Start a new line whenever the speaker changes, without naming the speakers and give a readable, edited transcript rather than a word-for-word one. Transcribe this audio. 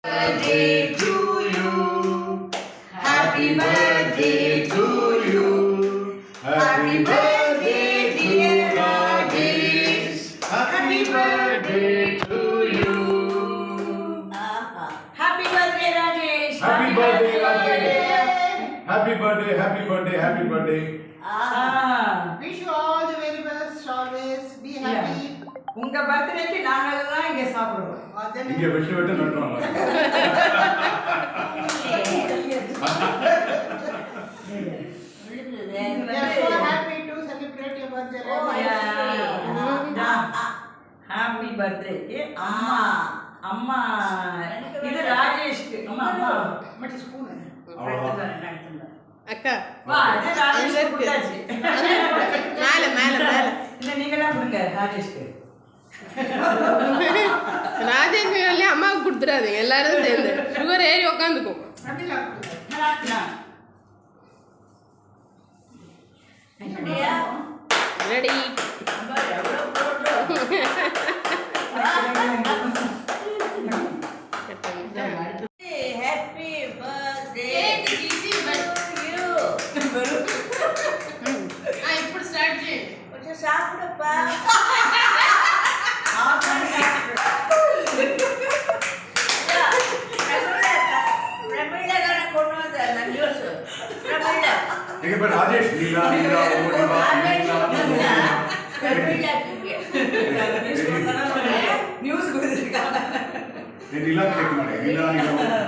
birthday to you. Happy birthday to you. Happy birthday, dear Rajesh. Happy birthday to you. Happy birthday, Rajesh.
Happy birthday, Rajesh. Happy birthday, happy birthday, happy birthday.
Wish you all the very best. Always be happy.
உங்க பர்த்டேக்கு நாங்கெல்லாம் இங்க சாப்பிடுவோம்.
இங்க வெட்டி வெட்டி நட்டுறோம்.
We are so happy to celebrate your birthday.
Oh yeah. Happy birthday. அம்மா இது ராஜேஷ்க்கு. அம்மா மட்டி ஸ்பூன்.
அக்கா
வா இது ராஜேஷ்க்கு கொடுத்தாச்சு.
மேல மேல மேல
இல்ல நீங்களா கொடுங்க ராஜேஷ்க்கு.
ராஜேஷ் அம்மாவுக்கு கொடுத்துடாதீங்க எல்லாரும் சேர்ந்து சுகர் ஏறி உட்காந்துக்கும் ரெடி ఇప్పుడు స్టార్ట్ చేయి
కొంచెం సాப்பிடுப்பா
ராஜேஷ் நீலா நீலா
நியூஸ் கொடுத்துருக்காங்க
நீலா கேட்க மாட்டேன் நீலா நீலா